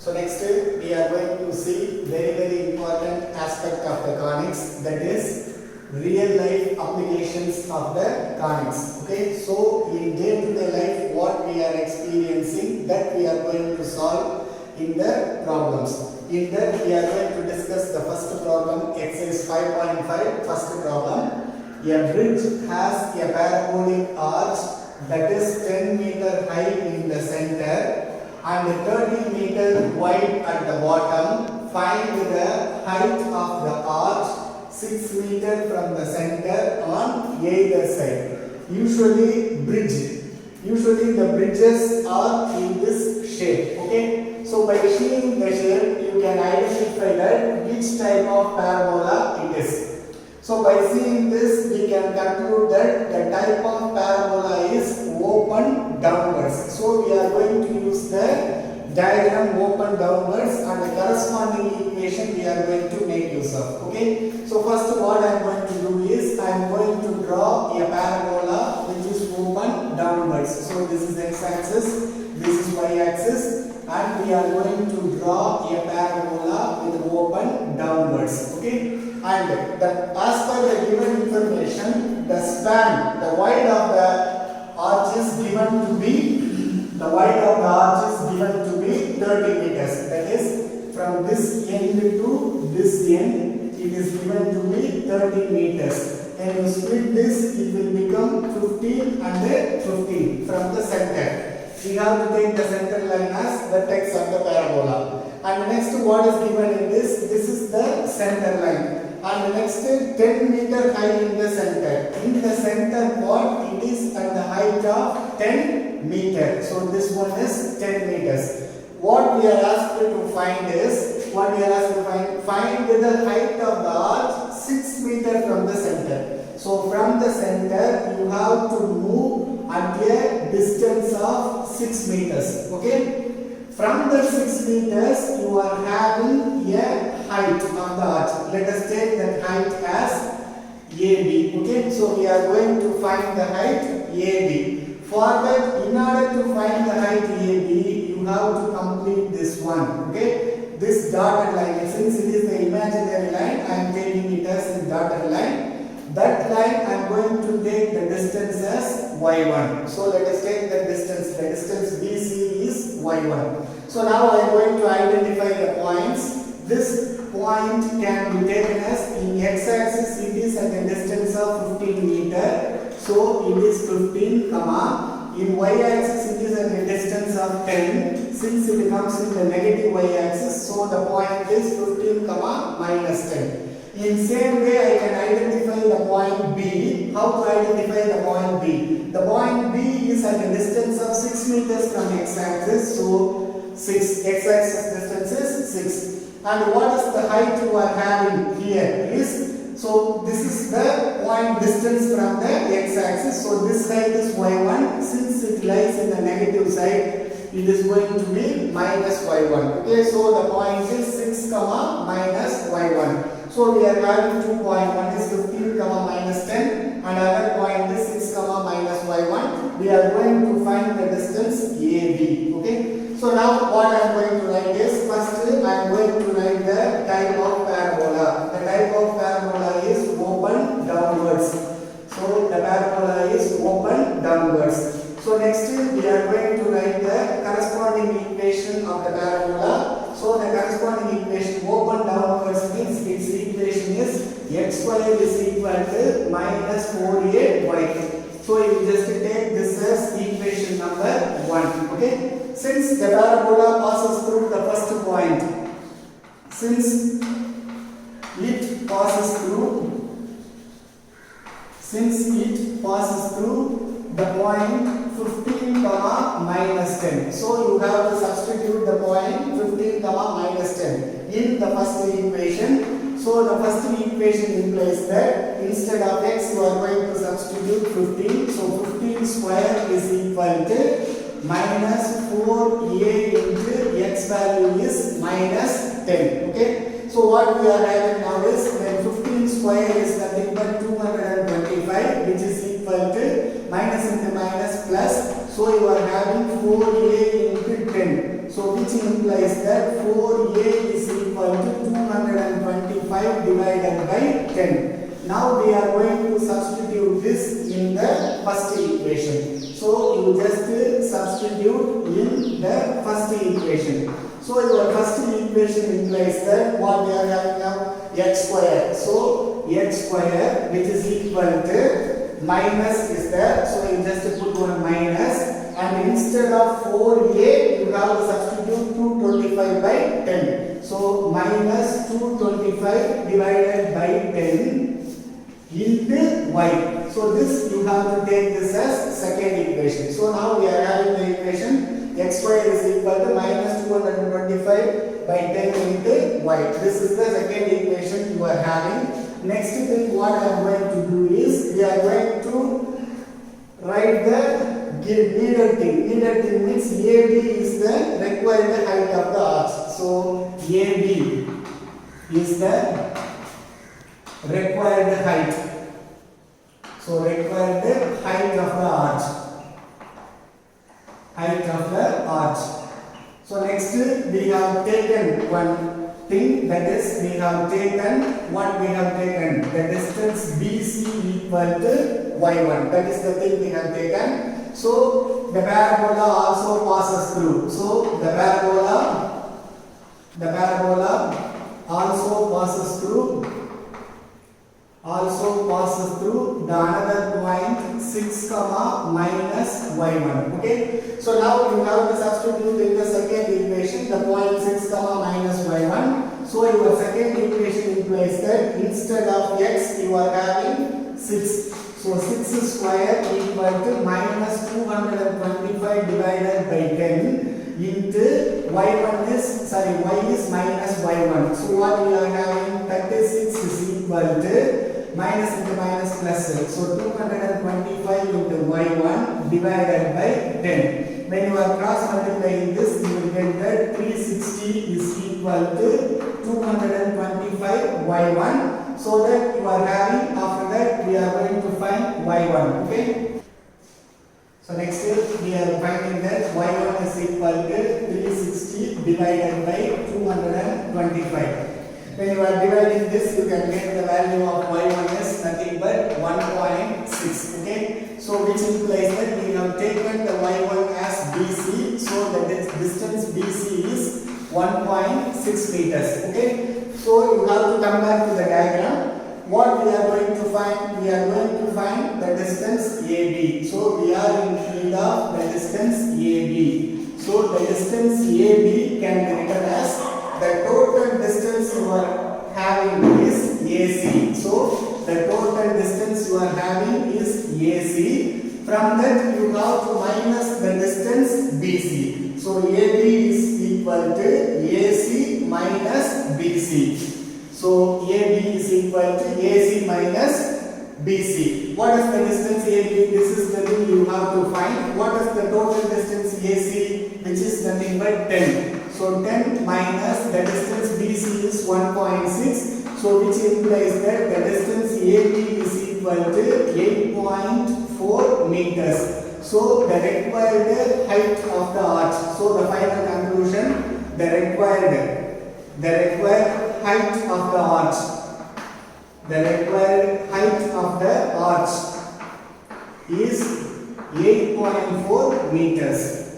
So next we are going to see very important aspect of the conics, that is real life applications of the conics. Okay, so in day-to-day life what we are experiencing, that we are going to solve in the problems. In that we are going to discuss the first problem, exercise 5.5. First problem, a bridge has a parabolic arch that is 10 meter high in the center and 30 meter wide at the bottom. Find the height of the arch 6 meter from the center on either side. Usually the bridges are in this shape. Okay, so by seeing the shape you can identify that which type of parabola it is. So by seeing this we can conclude that the type of parabola is open downwards. So we are going to use the diagram open downwards and the corresponding equation we are going to make use of. Okay, so first what I am going to do is I am going to draw a parabola which is open downwards. So this is x-axis, this is y-axis, and we are going to draw a parabola with open downwards. Okay, and as per the given information, the span, the wide of the arch is given to be 30 meters. That is from this end to this end, it is given to be 30 meters. And you split this, it will become 15 and 15 from the center. We have to take the center line as the text of the parabola. And next what is given in this is the center line. And the next 10 meter high in the center. In the center part it is at the height of 10 meters. So this one is 10 meters. What we are asked to find is, find the height of the arch 6 meters from the center. So from the center you have to move at a distance of 6 meters. Okay, from the 6 meters you are having a height of the arch. Let us take that height as AB. Okay, so we are going to find the height AB. For that, in order to find the height AB, you have to complete this one. Okay, this dotted line, since it is the imaginary line, I am taking it as the dotted line. That line I am going to take the distance as y1. So let us take the distance. The distance BC is y1. So now I am going to identify the points. This point can be taken as, in x-axis it is at a distance of 15 meter. So it is 15, comma. In y-axis it is at a distance of 10. Since it comes in the negative y-axis, so the point is 15, comma, minus 10. In same way I can identify the point B. How to identify the point B? The point B is at a distance of 6 meters from x-axis. So 6, x-axis distance is 6. And what is the height you are having here is, so this is the point distance from the x-axis. So this side is y1. Since it lies in the negative side, it is going to be minus y1. Okay, so the point is 6, comma, minus y1. So we are having 2 points. One is 15, comma, minus 10, and other point is 6, comma, minus y1. We are going to find the distance AB. Okay. So now what I am going to write is, first I am going to write the type of parabola. The type of parabola is open downwards. So the parabola is open downwards. So next we are going to write the corresponding equation of the parabola. So the corresponding equation open downwards means its equation is x square is equal to minus 4ay. So you just take this as equation number 1. Okay. Since the parabola passes through the first point, since it passes through the point 15, comma, minus 10. So you have to substitute the point 15, comma, minus 10 in the first equation. So the first equation implies that instead of x you are going to substitute 15. So 15 square is equal to minus 4a into x value is minus 10. Okay. So what we are having now is, when 15 square is nothing but 225, which is equal to minus into minus plus. So you are having 4a into 10. So which implies that 4a is equal to 225 divided by 10. Now we are going to substitute this in the first equation. So you just substitute in the first equation. So your first equation implies that what we are having now, x square. So x square, which is equal to minus is there. So you just put one minus, and instead of 4a you have to substitute 225 by 10. So minus 225 divided by 10 into y. So this you have to take this as second equation. So now we are having the equation x square is equal to minus 225 by 10 into y. This is the second equation you are having. Next thing what I am going to do is we are going to write the needed thing. Needed thing means AB is the required height of the arch. So AB is the required height. So required height of the arch. Height of the arch. So next we have taken one thing, that is we have taken what we have taken, the distance BC equal to y1. That is the thing we have taken. So the parabola also passes through. So the parabola also passes through the another point 6 comma minus y1. Okay, so now you have to substitute in the second equation the point 6 comma minus y1. So your second equation implies that instead of x you are having 6. So 6 square equal to minus 225 divided by 10 into y1 is, sorry, y is minus y1. So what we are having, 36 is equal to minus into minus plus. So 225 into y1 divided by 10. When you are cross multiplying this, you will get that 360 is equal to 225 y1. So that you are having, after that we are going to find y1. Okay. So next step we are finding that y1 is equal to 360 divided by 225. When you are dividing this, you can get the value of y1 is nothing but 1.6. Okay. So which implies that we have taken the y1 as BC. So that its distance BC is 1.6 meters. Okay. So you have to come back to the diagram. What we are going to find? We are going to find the distance AB. So we are in need of the distance AB. So the distance AB can be written as the total distance you are having is AC. So the total distance you are having is AC. From that you have to minus the distance BC. So AB is equal to AC minus BC. So AB is equal to AC minus BC. What is the distance AB? This is the thing you have to find. What is the total distance AC? Which is nothing but 10. So 10 minus the distance BC is 1.6. So which implies that the distance AB is equal to 8.4 meters. So the required height of the arch. So the final conclusion, the required height of the arch. The required height of the arch is 8.4 meters.